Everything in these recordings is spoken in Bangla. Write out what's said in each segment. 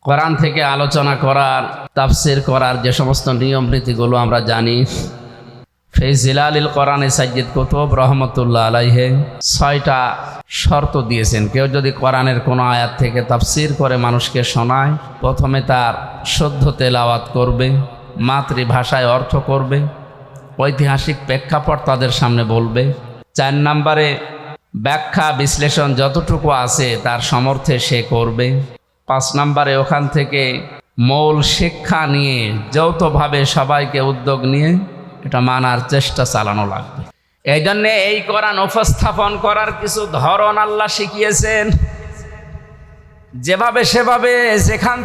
কোরআন থেকে আলোচনা করার, তাফসির করার যে সমস্ত নিয়ম নীতিগুলো আমরা জানি, ফিজিলালিল কোরআনে সাইয়্যিদ কুতুব রহমতুল্লাহ আলাইহি 6টা শর্ত দিয়েছেন। কেউ যদি কোরআনের কোনো আয়াত থেকে তাফসির করে মানুষকে শোনায়, প্রথমে তার শুদ্ধ তেলাওয়াত করবে, মাতৃভাষায় অর্থ করবে, ঐতিহাসিক প্রেক্ষাপট তাদের সামনে বলবে। 4 নম্বরে ব্যাখ্যা বিশ্লেষণ যতটুকু আছে তার সমর্থে সে করবে। 5 নম্বরে ওখান থেকে মূল শিক্ষা নিয়ে যৌথভাবে সবাইকে উদ্যোগ নিয়ে এটা মানার চেষ্টা চালানো লাগবে। এই জন্যে এই কোরআন উপস্থাপন করার কিছু ধরন আল্লাহ শিখিয়েছেন। যেভাবে সেভাবে যেখান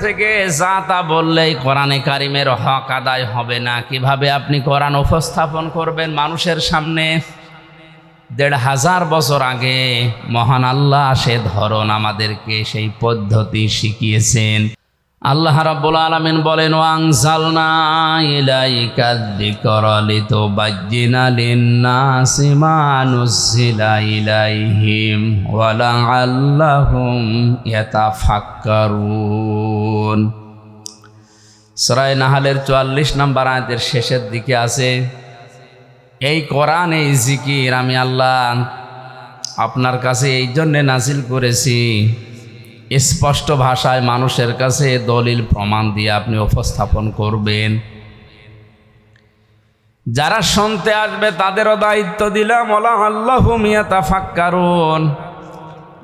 থেকে যা তা বললেই কোরআনে কারিমের হক আদায় হবে না। কিভাবে আপনি কোরআন উপস্থাপন করবেন মানুষের সামনে? 1500 বছর আগে মহান আল্লাহ সে ধরন আমাদেরকে, সেই পদ্ধতি শিখিয়েছেন। আল্লাহ রাব্বুল আলামিন বলেন, ওয়ানজালনা ইলাইকা যিকরা লিতুবাজ্জিনা লিন-নাসি মা নুজ্জিলা ইলাইহিম ওয়া লাআল্লাহুম ইয়াতাফাক্কারুন। সূরা নাহলের 44 নম্বর আয়াতের শেষের দিকে আছে, এই কোরআন, এই জিকির আমি আল্লাহ আপনার কাছে এই জন্যে নাজিল করেছি, স্পষ্ট ভাষায় মানুষের কাছে দলিল প্রমাণ দিয়ে আপনি উপস্থাপন করবেন। যারা শুনতে আসবে তাদেরও দায়িত্ব দিলাম, ওয়া লাআল্লাহুম ইয়াতাফাক্কারুন।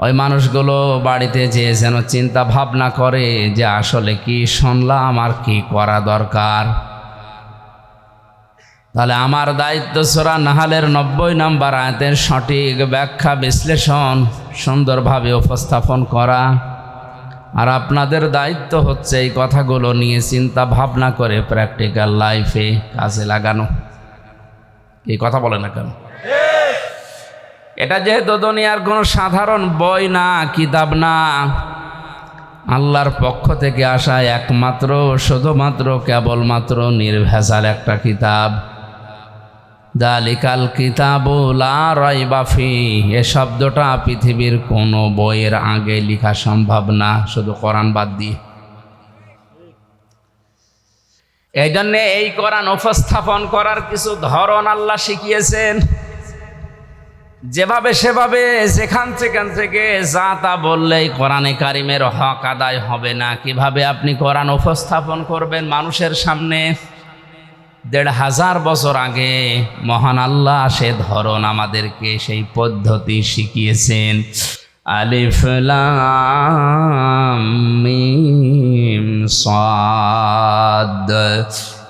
ওই মানুষগুলো বাড়িতে যেয়ে যেন চিন্তা ভাবনা করে যে আসলে কি শুনলাম আর কি করা দরকার। তাহলে আমার দায়িত্ব সূরা নাহলের 90 নম্বর আয়াতের সঠিক ব্যাখ্যা বিশ্লেষণ সুন্দরভাবে উপস্থাপন করা, আর আপনাদের দায়িত্ব হচ্ছে এই কথাগুলো নিয়ে চিন্তা ভাবনা করে প্র্যাকটিক্যাল লাইফে কাজে লাগানো। এই কথা বলে না কেন? এটা যেহেতু দুনিয়ার কোনো সাধারণ বই না, কিতাব না, আল্লাহর পক্ষ থেকে আসা একমাত্র, শুধুমাত্র, কেবলমাত্র নির্ভেজাল একটা কিতাব। যালিকাল কিতাবু লা রাইবা ফীহি, এ শব্দটা পৃথিবীর কোনো বইয়ের আগে লেখা সম্ভব না, শুধু কোরআন বাদ দিয়ে। এই জন্যে এই কোরআন উপস্থাপন করার কিছু ধরন আল্লাহ শিখিয়েছেন। যেভাবে সেভাবে যেখান থেকে যা তা বললেই কোরআনে কারিমের হক আদায় হবে না। কিভাবে আপনি কোরআন উপস্থাপন করবেন মানুষের সামনে? 1500 বছর আগে মহান আল্লাহ সে ধরন আমাদেরকে, সেই পদ্ধতি শিখিয়েছেন। আলিফ লাম মিম সাদ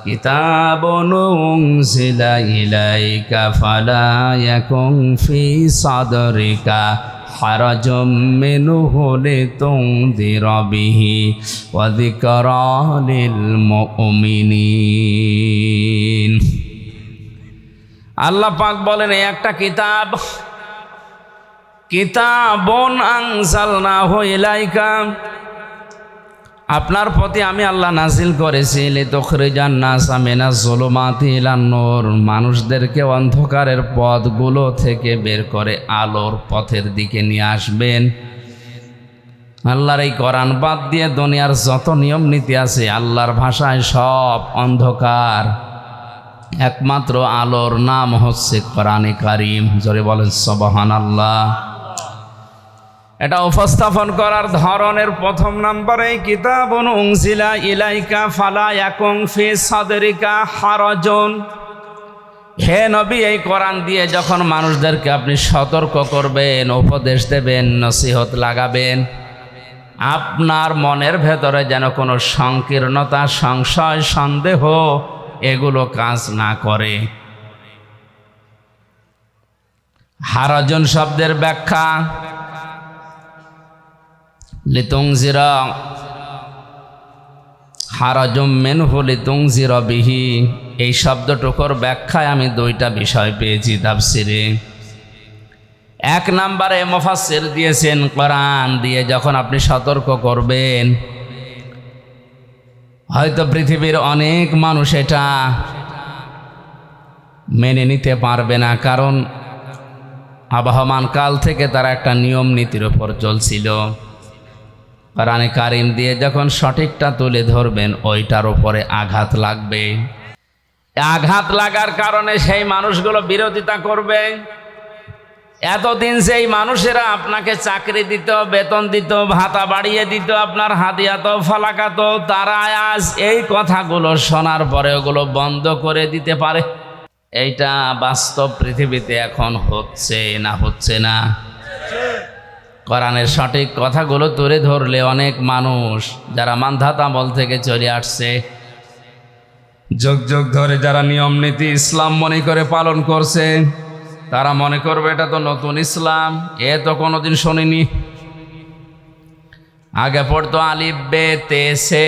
কিতাবুন উনজিলা ইলাইকা ফালা ইয়াকুন ফি সাদরিকা হারাজুম মিনহু লিতুনযিরা বিহি ওয়া যিকরা লিল মুমিনিন। আল্লাহ পাক বলেন, এই একটা কিতাব, কিতাবুন আনজালনাহু ইলাইকা, আপনার প্রতি আমি আল্লাহ নাজিল করেছি, লিতুখরিজান নাসা মিনাজ যুলুমাতি ইলান নূর, মানুষদেরকে অন্ধকারের পথগুলো থেকে বের করে আলোর পথের দিকে নিয়ে আসবেন। আল্লাহর এই কোরআন বাদ দিয়ে দুনিয়ার যত নিয়ম নীতি আছে আল্লাহর ভাষায় সব অন্ধকার, একমাত্র আলোর নাম হচ্ছে কোরআনে কারিম। জোরে বলেন সুবহানাল্লাহ। এটা উপস্থাপন করার ধরনের প্রথম নম্বরে, কিতাবুন উনজিলা ইলাইকা ফালা ইয়াকুন ফি সাদরিকা হারাজুন। হে নবী, এই কোরআন দিয়ে যখন মানুষদেরকে আপনি সতর্ক করবেন, উপদেশ দেবেন, নসিহত লাগাবেন, আপনার মনের ভেতরে যেন কোনো সংকীর্ণতা, সংশয়, সন্দেহ এগুলো কাজ না করে। হারাজুন শব্দের ব্যাখ্যা, লিতুনযিরা, হারাজুম মিনহু লিতুনযিরা বিহি, এই শব্দটুকুর ব্যাখ্যায় আমি 2টা বিষয় পেয়েছি তাফসিরে। 1 নম্বরে মুফাসসির দিয়েছেন, কোরআন দিয়ে যখন আপনি সতর্ক করবেন, হয়তো পৃথিবীর অনেক মানুষ এটা মেনে নিতে পারবে না, কারণ আবহমান কাল থেকে তারা একটা নিয়ম নীতির উপর চলছিল। কোরআনে কারিম দিয়ে যখন সঠিকটা তুলে ধরবেন ওইটার উপরে আঘাত লাগবে। আঘাত লাগার কারণে সেই মানুষগুলো বিরোধিতা করবে। এতদিন সেই মানুষেরা আপনাকে চাকরি দিত, বেতন দিত, ভাতা বাড়িয়ে দিত, আপনার হাদিয়াত ফালাকাত, তারা আজ এই কথাগুলো শোনার পরে ওগুলো বন্ধ করে দিতে পারে। এইটা বাস্তব পৃথিবীতে এখন হচ্ছে না। কোরআনের সঠিক কথাগুলো তুলে ধরলে অনেক মানুষ যারা মান্ধাত আমল থেকে চলে আসছে, যুগ যুগ ধরে যারা নিয়ম নীতি ইসলাম মনে করে পালন করছে, তারা মনে করবে এটা তো নতুন ইসলাম, এ তো কোনোদিন শোনেনি। আগে পড়তো আলিফ বে তে সে,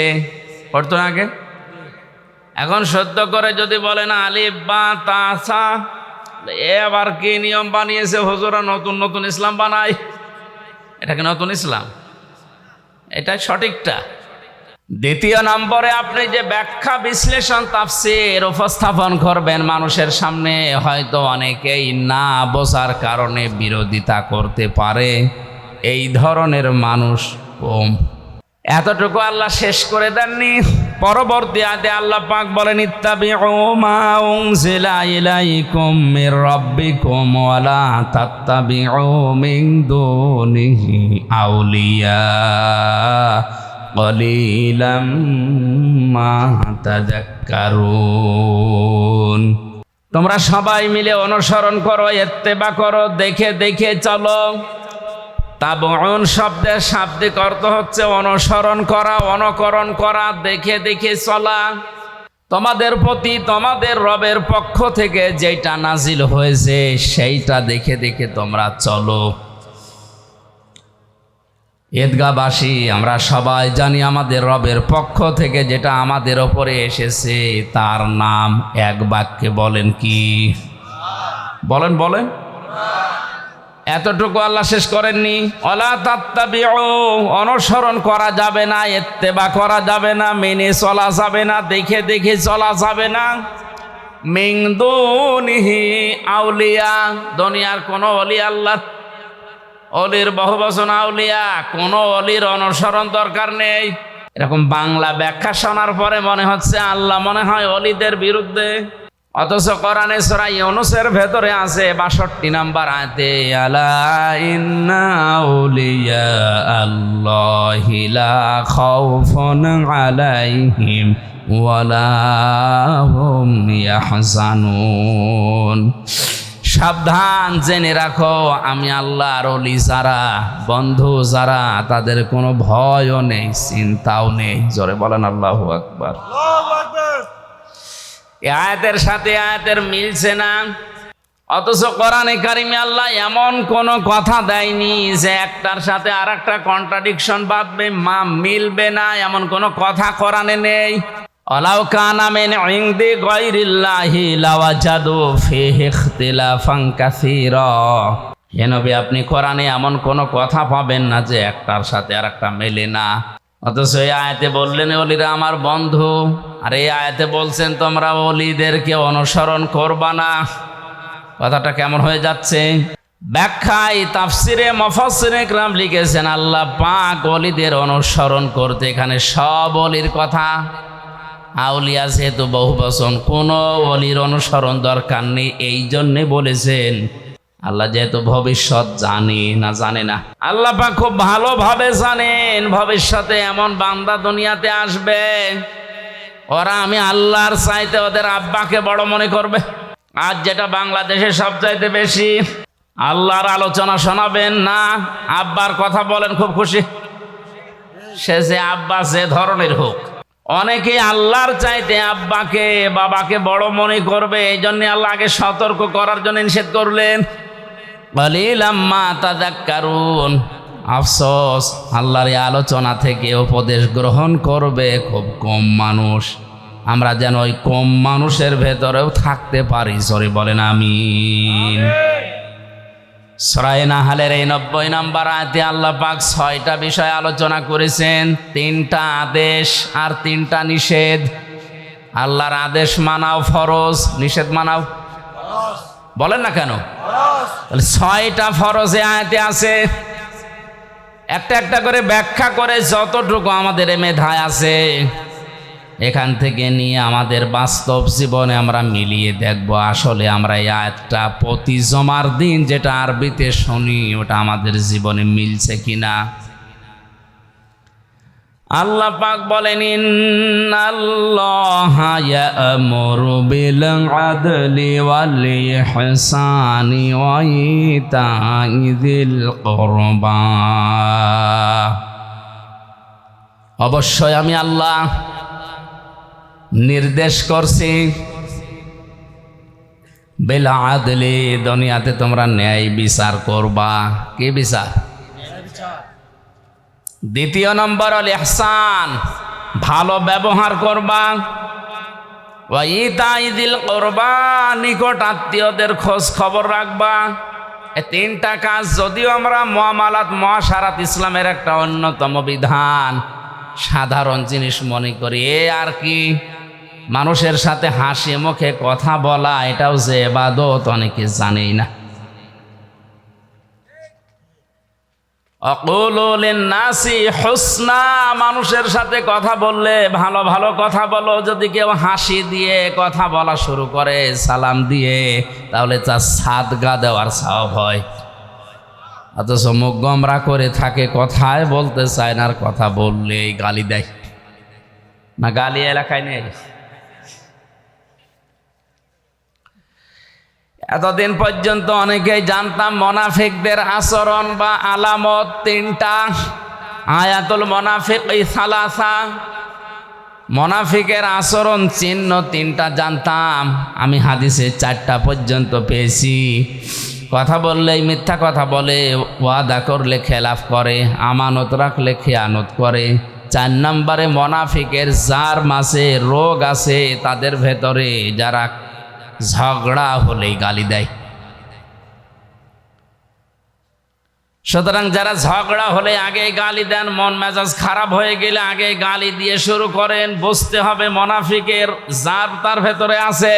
পড়তো না আগে। এখন সদ্য করে যদি বলে না আলিফ বা তা সা, এ আবার কি নিয়ম বানিয়েছে হুজুরা, নতুন নতুন ইসলাম বানায়। এটা কি নতুন ইসলাম? এটাই সঠিকটা। দ্বিতীয় নম্বরে আপনি যে ব্যাখ্যা বিশ্লেষণ তাফসীর উপস্থাপন করবেন মানুষের সামনে, হয়তো অনেকেই না বোঝার কারণে বিরোধিতা করতে পারে। এই ধরনের মানুষ কম। এতটুকু আল্লাহ শেষ করে দেননি। পরবর্তী আয়াতে আল্লাহ পাক বলেন, ইত্তাবিউ মা উনজিলা ইলাইকুম মির রাব্বিকুম ওয়া লা তাত্তাবিউ মিন দুনিহি আউলিয়া কলিলাম মা তাযাক্কারুন। তোমরা সবাই মিলে অনুসরণ করো, ইত্তেবা করো, দেখে দেখে চলো। তাবউন শব্দের শাব্দিক অর্থ হচ্ছে অনুসরণ করা, অনুকরণ করা, দেখে দেখে চলা। তোমাদের প্রতি তোমাদের রবের পক্ষ থেকে যেটা নাজিল হয়েছে সেইটা দেখে দেখে তোমরা চলো। ঈদগাহবাসী আমরা সবাই জানি আমাদের রবের পক্ষ থেকে যেটা আমাদের ওপরে এসেছে তার নাম এক বাক্যে বলেন কি? বলেন বলেন। এতটুকু আল্লাহ শেষ করেননি। ওয়ালা তাত্তাবিউ, অনুসরণ করা যাবে না, ইত্তেবা করা যাবে না, মেনে চলা যাবে না, দেখে দেখে চলা যাবে না। মিন দুনিহি আউলিয়া, দুনিয়ার কোনো ওলি, আল্লাহ অলির বহু বচন আউলিয়া, কোনো অলির অনুসরণ দরকার নেই। এরকম বাংলা ব্যাখ্যা শোনার পরে মনে হচ্ছে আল্লাহ মনে হয় অলিদের বিরুদ্ধে, অথচ কোরআনে সূরা ইউনূসের ভেতরে আছে ৬২ নম্বর আয়াতে, আলা ইন্না আউলিয়া আল্লাহি লা খাউফুন আলাইহিম ওয়া লা হুম ইয়াহজানুন। সাবধান, জেনে রাখো আমি আল্লাহর ওলি যারা, বন্ধু যারা, তাদের কোনো ভয়ও নেই, চিন্তাও নেই। জোরে বলেন আল্লাহু আকবার। এই আয়াতের সাথে আয়াতের মিলছে না, অথচ কোরআনে কারিমে আল্লাহ এমন কোনো কথা দেয়নি যে একটার সাথে আর একটা কন্ট্রাডিকশন বাঁধবে, মিলবে না, এমন কোনো কথা কোরআনে নেই। ওয়ালাউ কানা মিন ইনদি গায়রিল্লাহি লাওয়াজাদু ফীহি ইখতিলাফান কাসীরা। হে নবী, আপনি কোরআনে এমন কোনো কথা পাবেন না যে একটার সাথে আর একটা মেলে না। অথচ এই আয়াতে বললেন ওলিরা আমার বন্ধু, আর এই আয়াতে বলছেন তোমরা ওলিদেরকে অনুসরণ করবা না। কথাটা কেমন হয়ে যাচ্ছে? ব্যাখ্যায় তাফসিরে মুফাসসিরে کرام লিখেছেন আল্লাহ পাক ওলিদের অনুসরণ করতে এখানে সব ওলির কথা, আউলিয়া যেহেতু বহু বচন, কোনো ওলির অনুসরণ দরকার নেই। এই জন্যে বলেছেন আল্লাহ যেহেতু ভবিষ্যৎ জানে না, আল্লাহ পাক খুব ভালোভাবে জানেন ভবিষ্যতে এমন বান্দা দুনিয়াতে আসবে, ওরা আমি আল্লাহর চাইতে ওদের আব্বাকে বড় মনে করবে। আজ যেটা বাংলাদেশে সবচাইতে বেশি, আল্লাহর আলোচনা শোনাবেন না, আব্বার কথা বলেন খুব খুশি, সে যে আব্বা যে ধরনের হোক। অনেকে আল্লাহর চাইতে আব্বাকে বাবাকে বড় মনে করবে, এই জন্য আল্লাহ আগে সতর্ক করার জন্য নিষেধ করলেন। কালিলাম মা তাযাক্কারুন। আফসোস, আল্লাহর এই আলোচনা থেকে উপদেশ গ্রহণ করবে খুব কম মানুষ। আমরা যেন ওই কম মানুষের ভেতরেও থাকতে পারি। জোরে বলেন আমিন। সূরা নাহলের এই ৯০ নম্বর আয়াতে আল্লাহ পাক ৬টা বিষয় আলোচনা করেছেন, ৩টা আদেশ আর ৩টা নিষেধ। আল্লাহর আদেশ মানাও ফরজ, নিষেধ মানাও বলেন না কেন? তাহলে ৬টা ফরজ আয়াতে আছে। একটা একটা করে ব্যাখ্যা করে যতটুকু আমাদের মেধায় আছে এখান থেকে নিয়ে আমাদের বাস্তব জীবনে আমরা মিলিয়ে দেখব আসলে আমরা এই আয়াতটা প্রতি জমার দিন যেটা আরবিতে শুনি ওটা আমাদের জীবনে মিলছে কিনা। আল্লাহ পাক বলেন ইন্নাল্লাহা ইয়া'মুরু বিল আদলি ওয়াল ইহসানি ওয়া ইতাইযিল কুরবা। অবশ্যই আমি আল্লাহ নির্দেশ করছি বিল আদলি, দুনিয়াতে তোমরা ন্যায় বিচার করবা। কি বিচার? দ্বিতীয় নম্বর হল ইহসান, ভালো ব্যবহার করবা। ওয়া ইতাইযিল কুরবা, নিকট আত্মীয়দের খোঁজ খবর রাখবা। এই তিনটা কাজ যদিও আমরা মুআমালাত মুআশারাত ইসলামের একটা অন্যতম বিধান, সাধারণ জিনিস মনে করি এ আর কি, মানুষের সাথে হাসি মুখে কথা বলা এটাও যে ইবাদত অনেকে জানেই না। আকুলু লিন-নাসি হুসনা, মানুষের সাথে কথা বললে ভালো ভালো কথা বলো। যদি কেউ হাসি দিয়ে কথা বলা শুরু করে সালাম দিয়ে, তাহলে তার সাদগা দেওয়ার সওয়াব হয়। অথচ মুখ গোমরা করে থাকে, কথায় বলতে চায় না, আর কথা বললেই গালি দেয়। না গালি এলাকায় নেই? এতদিন পর্যন্ত অনেকেই জানতাম মুনাফিকদের আচরণ বা আলামত তিনটা। আয়াতুল মুনাফিক সালাসা, মুনাফিকের আচরণ চিহ্ন তিনটা জানতাম। আমি হাদিসে 4টা পর্যন্ত পেয়েছি। কথা বললেই মিথ্যা কথা বলে, ওয়াদা করলে খেলাফ করে, আমানত রাখলে খেয়ানত করে। 4 নম্বরে মুনাফিকের যার মাঝে রোগ আছে, তাদের ভেতরে যারা ঝগড়া হলেই গালি দেয়। সুতরাং যারা ঝগড়া হলে আগে গালি দেন, মন মেজাজ খারাপ হয়ে গেলে আগে গালি দিয়ে শুরু করেন, বুঝতে হবে মুনাফিকের জার তার ভেতরে আছে।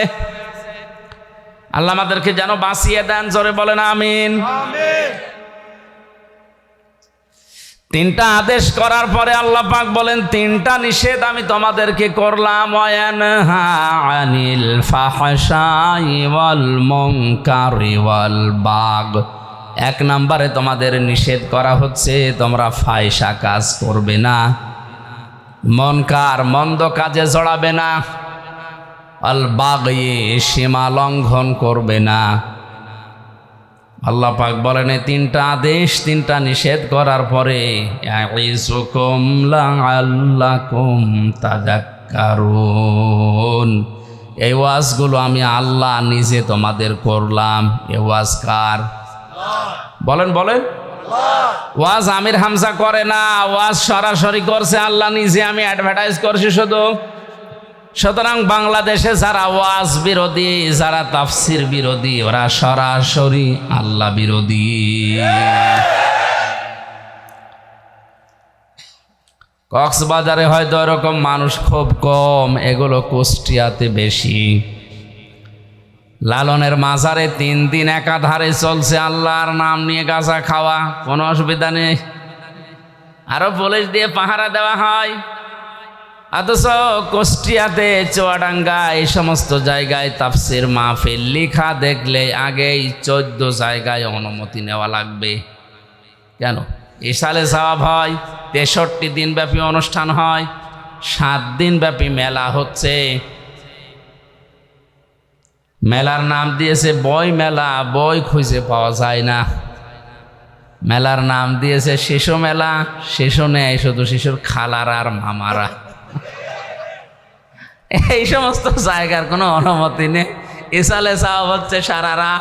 আল্লাহ আমাদেরকে যেন বাঁচিয়ে দেন, জোরে বলেন আমিন। তিনটা আদেশ করার পরে আল্লাহ পাক বলেন তিনটা নিষেধ আমি তোমাদেরকে করলাম। ওয়ায়ানহা আনিল ফাহশাই ওয়াল মুনকারি ওয়াল বাগ। 1 নম্বরে তোমাদের নিষেধ করা হচ্ছে তোমরা ফাহিশা কাজ করবে না, মুনকার মন্দ কাজে জড়াবে না, আল বাগি সীমা লঙ্ঘন করবে না। আল্লাহ পাক বলেন এই 3টা আদেশ 3টা নিষেধ করার পরে ইয়াইযুকুম লাআল্লাকুম তাযাক্কারুন, এই ওয়াজগুলো আমি আল্লাহ নিজে তোমাদের করলাম। এই ওয়াজ কার? বলেন বলেন। ওয়াজ আমির হামজা করে না, ওয়াজ সরাসরি করছে আল্লাহ নিজে, আমি অ্যাডভার্টাইজ করছি শুধু। সুতরাং বাংলাদেশে যারা ওয়াজ বিরোধী, যারা তাফসির বিরোধী, ওরা সরাসরি আল্লাহ বিরোধী। কক্সবাজারে হয়তো এরকম মানুষ খুব কম, এগুলো কুষ্টিয়াতে বেশি। লালনের মাজারে 3 দিন একাধারে চলছে আল্লাহর নাম নিয়ে গাঁজা খাওয়া, কোনো অসুবিধা নেই, আরো পুলিশ দিয়ে পাহারা দেওয়া হয়। অথচ কুষ্টিয়াতে, চুয়াডাঙ্গা, এই সমস্ত জায়গায় তাফসির মাহফিল লেখা দেখলে আগেই 14 জায়গায় অনুমতি নেওয়া লাগবে। কেন? ইসালে সওয়াব হয়, 63 দিন ব্যাপী অনুষ্ঠান হয়, 7 দিন ব্যাপী মেলা হচ্ছে। মেলার নাম দিয়েছে বই মেলা, বই খুঁজে পাওয়া যায় না। মেলার নাম দিয়েছে শিশু মেলা, শিশু নেই, শুধু শিশুর খালারা আর মামারা। এই সমস্ত জায়গার কোনো অনুমতি নেই। ইসালে সওয়াব হচ্ছে সারারা।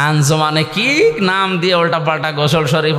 আঞ্জুমানে কি নাম দিয়ে উল্টা পাল্টা গোসল শরীফ